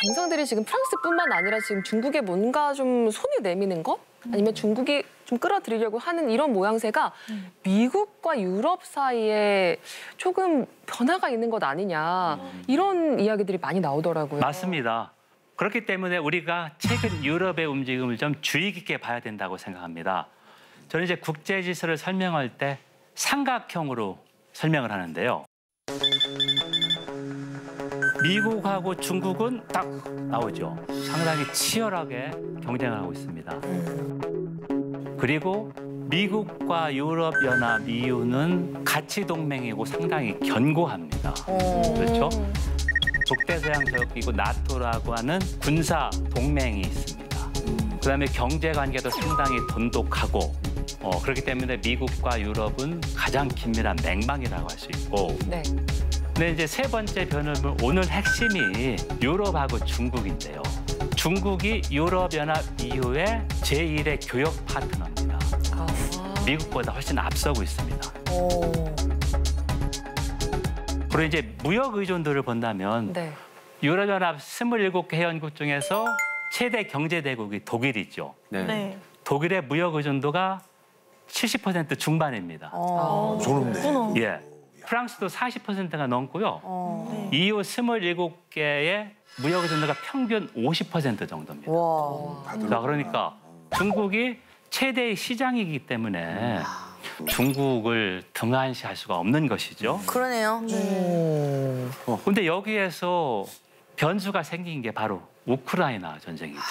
정상들이 지금 프랑스뿐만 아니라 지금 중국에 뭔가 좀 손을 내미는 것? 아니면 중국이 좀 끌어들이려고 하는 이런 모양새가 미국과 유럽 사이에 조금 변화가 있는 것 아니냐 이런 이야기들이 많이 나오더라고요. 맞습니다. 그렇기 때문에 우리가 최근 유럽의 움직임을 좀 주의 깊게 봐야 된다고 생각합니다. 저는 이제 국제 질서를 설명할 때 삼각형으로 설명을 하는데요. 미국하고 중국은 딱 나오죠. 상당히 치열하게 경쟁을 하고 있습니다. 그리고 미국과 유럽연합 EU는 가치 동맹이고 상당히 견고합니다. 그렇죠? 북대서양 조약기구 나토라고 하는 군사 동맹이 있습니다. 그다음에 경제 관계도 상당히 돈독하고 그렇기 때문에 미국과 유럽은 가장 긴밀한 맹망이라고 할 수 있고 네. 근데 이제 세 번째 변화는 오늘 핵심이 유럽하고 중국인데요. 중국이 유럽연합 이후에 제1의 교역 파트너입니다. 미국보다 훨씬 앞서고 있습니다. 그리고 이제 무역 의존도를 본다면 네. 유럽연합 27개 회원국 중에서 최대 경제대국이 독일이죠. 네. 독일의 무역 의존도가 70% 중반입니다. 좋은데. 예. 프랑스도 40%가 넘고요. EU 27개의 무역 의존도가 평균 50% 정도입니다. 자, 그러니까 중국이 최대의 시장이기 때문에 중국을 등한시할 수가 없는 것이죠. 그러네요. 근데 여기에서 변수가 생긴 게 바로 우크라이나 전쟁이죠.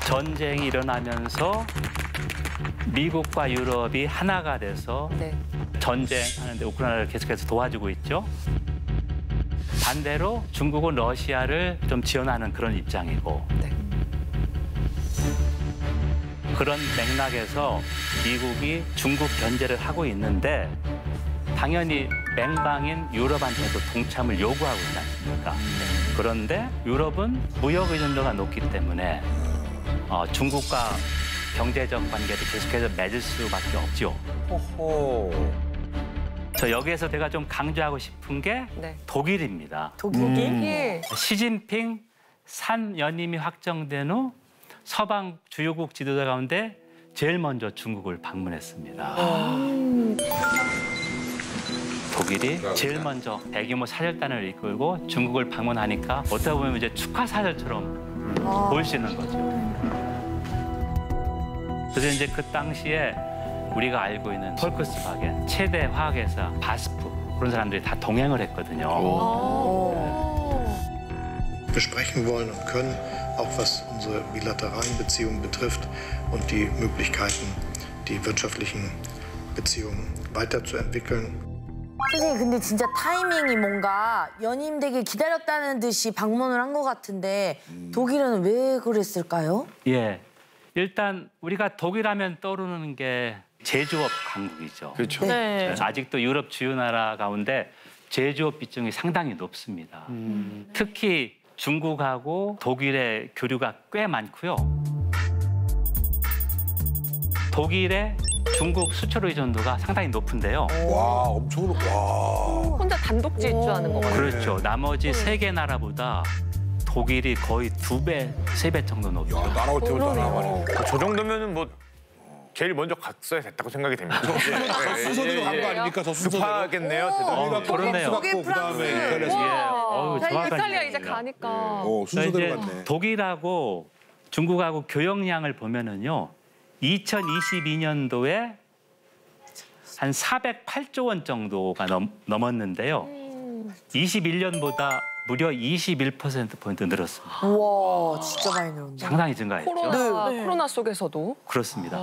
전쟁이 일어나면서 미국과 유럽이 하나가 돼서 네. 전쟁하는데 우크라이나를 계속해서 도와주고 있죠. 반대로 중국은 러시아를 좀 지원하는 그런 입장이고 네. 그런 맥락에서 미국이 중국 견제를 하고 있는데 당연히 맹방인 유럽한테도 동참을 요구하고 있지 않습니까? 그런데 유럽은 무역 의존도가 높기 때문에 중국과 경제적 관계도 계속해서 맺을 수밖에 없죠. 저 여기에서 제가 좀 강조하고 싶은 게 네. 독일입니다. 독일. 시진핑 3연임이 확정된 후 서방 주요국 지도자 가운데 제일 먼저 중국을 방문했습니다. 독일이 제일 먼저 대규모 사절단을 이끌고 중국을 방문하니까 어떻게 보면 이제 축하 사절처럼 보일 수 있는 거죠. 그래서 이제 그 당시에 우리가 알고 있는 폴크스바겐 최대 화학회사 바스프 그런 사람들이 다 동행을 했거든요. besprechen wollen und können, auch was unsere bilateralen Beziehungen betrifft und die Möglichkeiten, die wirtschaftlichen Beziehungen weiterzuentwickeln. 선생님, 근데 진짜 타이밍이 뭔가 연임되길 기다렸다는 듯이 방문을 한 것 같은데 독일은 왜 그랬을까요? 예, 일단 우리가 독일하면 떠오르는 게 제조업 강국이죠. 그렇죠. 네. 아직도 유럽 주요 나라 가운데 제조업 비중이 상당히 높습니다. 특히 중국하고 독일의 교류가 꽤 많고요. 독일의 중국 수출 의존도가 상당히 높은데요. 와, 엄청 와. 혼자 단독 질주하는 거 같아요. 그렇죠. 나머지 세 개 나라보다 독일이 거의 2배, 3배 정도 높죠. 야, 나라 어떻게 따라가네. 저 정도면은 뭐 제일 먼저 갔어야 됐다고 생각이 됩니다. 순서대로 간 거 아닙니까? 저 순서대로. 급하겠네요. 제대로. 그렇네요. 독일, 프랑스. 자, 이탈리아 이제 정확하십니다. 가니까. 순서대로 이제 갔네. 독일하고 중국하고 교역량을 보면은요. 2022년도에 한 408조 원 정도가 넘었는데요. 21년보다 무려 21%포인트 늘었습니다. 우와, 진짜 많이 늘었네. 상당히 증가했죠. 코로나 속에서도. 그렇습니다.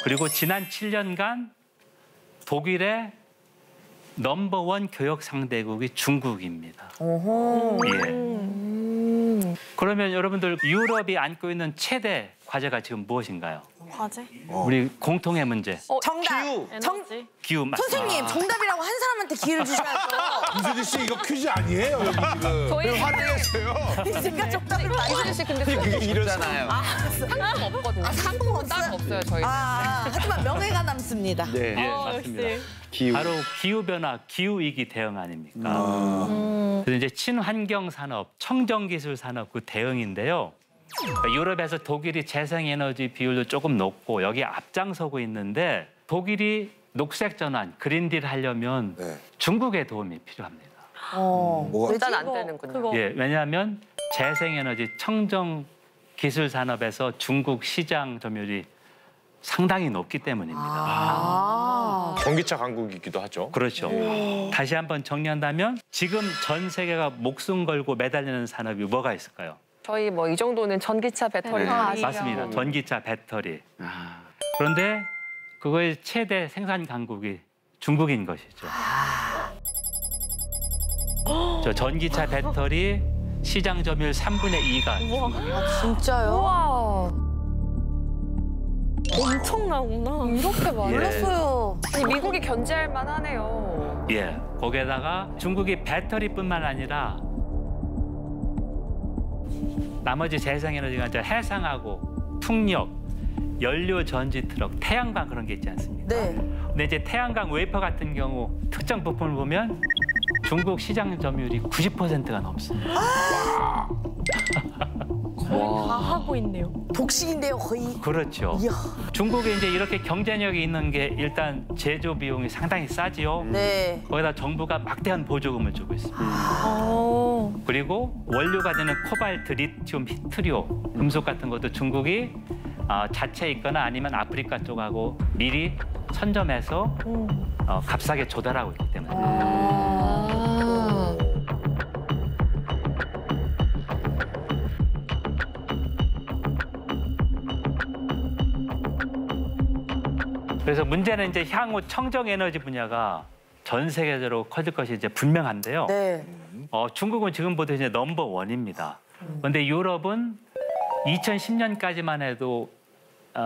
그리고 지난 7년간 독일의 넘버원 교역 상대국이 중국입니다. 예. 그러면 여러분들 유럽이 안고 있는 최대 과제가 지금 무엇인가요? 과제? 우리 공통의 문제. 정답. 에너지? 기후 맞습니다. 선생님, 정답이라고 한 사람한테 기회를 주셔야죠. 이수지 씨 이거 퀴즈 아니에요 여기 지금. 저희 화내셨어요. 제가 적당히 이수진 씨 근데 이러잖아요. 상품 없거든요. 상품은 따로 없어요 저희. 하지만 명예가 남습니다. 예, 맞습니다. 바로 기후변화, 기후위기 대응 아닙니까? 그래서 이제 친환경 산업, 청정기술 산업 그 대응인데요. 그러니까 유럽에서 독일이 재생에너지 비율도 조금 높고 여기 앞장서고 있는데 독일이 녹색 전환, 그린딜 하려면 네. 중국의 도움이 필요합니다. 뭐가 일단 안 되는군요. 예, 왜냐하면 재생에너지 청정 기술 산업에서 중국 시장 점유율이 상당히 높기 때문입니다. 전기차 강국이기도 하죠. 그렇죠. 다시 한번 정리한다면 지금 전 세계가 목숨 걸고 매달리는 산업이 뭐가 있을까요? 저희 뭐 이 정도는 전기차 배터리 맞습니다. 전기차 배터리. 그런데 그거의 최대 생산 강국이 중국인 것이죠. 저 전기차 배터리 시장 점유율 3분의 2가 중국입니다. 진짜요? 우와. 엄청나구나. 이렇게 많아요? 몰랐어요. 아니, 미국이 견제할 만하네요. 예, 거기에다가 중국이 배터리뿐만 아니라 나머지 재생에너지가 이제 해상하고 풍력, 연료 전지 트럭, 태양광 그런 게 있지 않습니까? 네. 근데 이제 태양광 웨이퍼 같은 경우 특정 부품을 보면 중국 시장 점유율이 90%가 넘습니다. 거의 다 하고 있네요. 독식인데요, 거의. 그렇죠. 이야. 중국이 이제 이렇게 경쟁력이 있는 게 일단 제조 비용이 상당히 싸지요. 네. 거기다 정부가 막대한 보조금을 주고 있습니다. 그리고 원료가 되는 코발트, 리튬, 히트리오, 금속 같은 것도 중국이 자체 있거나 아니면 아프리카 쪽하고 미리 선점해서 값싸게 조달하고 있기 때문에. 그래서 문제는 이제 향후 청정 에너지 분야가 전 세계적으로 커질 것이 이제 분명한데요. 네. 중국은 지금보다 이제 넘버 원입니다. 그런데 유럽은 2010년까지만 해도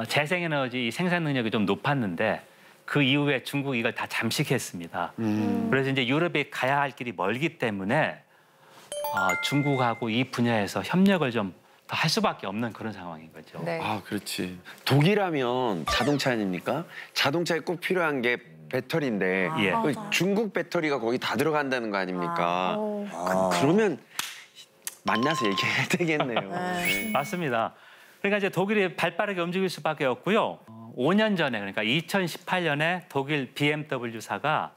재생에너지 생산 능력이 좀 높았는데 그 이후에 중국이 이걸 다 잠식했습니다. 그래서 이제 유럽이 가야 할 길이 멀기 때문에 중국하고 이 분야에서 협력을 좀 더 할 수밖에 없는 그런 상황인 거죠. 네. 아, 그렇지. 독일하면 자동차 아닙니까? 자동차에 꼭 필요한 게 배터리인데 예. 그 중국 배터리가 거기 다 들어간다는 거 아닙니까? 그러면 만나서 얘기해야 되겠네요. 네. 맞습니다. 그러니까 이제 독일이 발빠르게 움직일 수밖에 없고요. 5년 전에 그러니까 2018년에 독일 BMW사가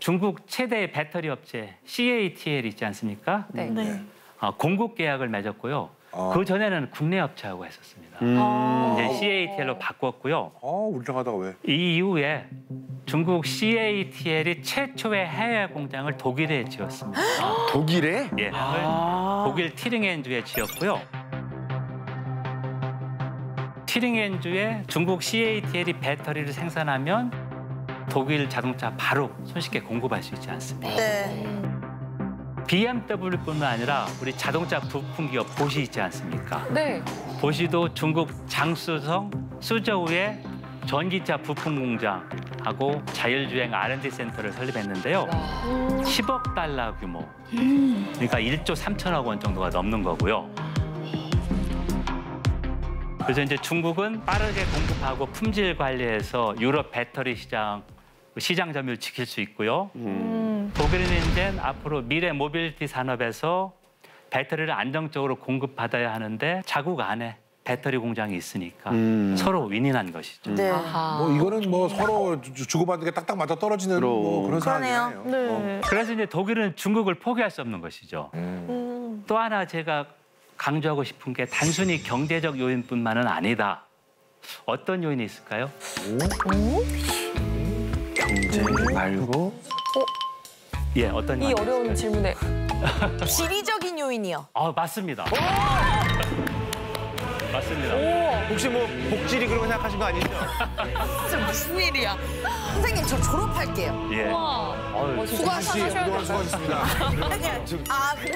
중국 최대의 배터리 업체 CATL 있지 않습니까? 네. 공급 계약을 맺었고요. 그 전에는 국내 업체하고 했었습니다. 이제 CATL로 바꿨고요. 울렁하다가 왜? 이 이후에 중국 CATL이 최초의 해외 공장을 독일에 지었습니다. 독일에? 예, 독일 티링엔주에 지었고요. 티링엔주에 중국 CATL이 배터리를 생산하면 독일 자동차 바로 손쉽게 공급할 수 있지 않습니까? 네. BMW뿐만 아니라 우리 자동차 부품 기업 보시 있지 않습니까? 네. 보시도 중국 장쑤성 수저우에 전기차 부품 공장하고 자율주행 R&D 센터를 설립했는데요. 10억 달러 규모. 그러니까 1조 3천억 원 정도가 넘는 거고요. 그래서 이제 중국은 빠르게 공급하고 품질 관리해서 유럽 배터리 시장 점유율 지킬 수 있고요. 독일은 이제 앞으로 미래 모빌리티 산업에서 배터리를 안정적으로 공급받아야 하는데 자국 안에 배터리 공장이 있으니까 서로 윈윈한 것이죠. 네. 뭐 이거는 뭐 서로 주고받는 게 딱딱 맞아 떨어지는 뭐 그런 상황이네요. 네. 그래서 이제 독일은 중국을 포기할 수 없는 것이죠. 또 하나 제가 강조하고 싶은 게 단순히 경제적 요인뿐만은 아니다. 어떤 요인이 있을까요? 경제 말고? 예, 어떤 이 요인이 어려운 있을까요? 질문에 지리적인 요인이요. 맞습니다. 맞습니다. 혹시 뭐 복지리 그런 거 생각하신 거 아니죠? 진짜 무슨 일이야. 선생님, 저 졸업할게요. 예. 수고하셨어요. 그동안 수고하셨습니다. 그래.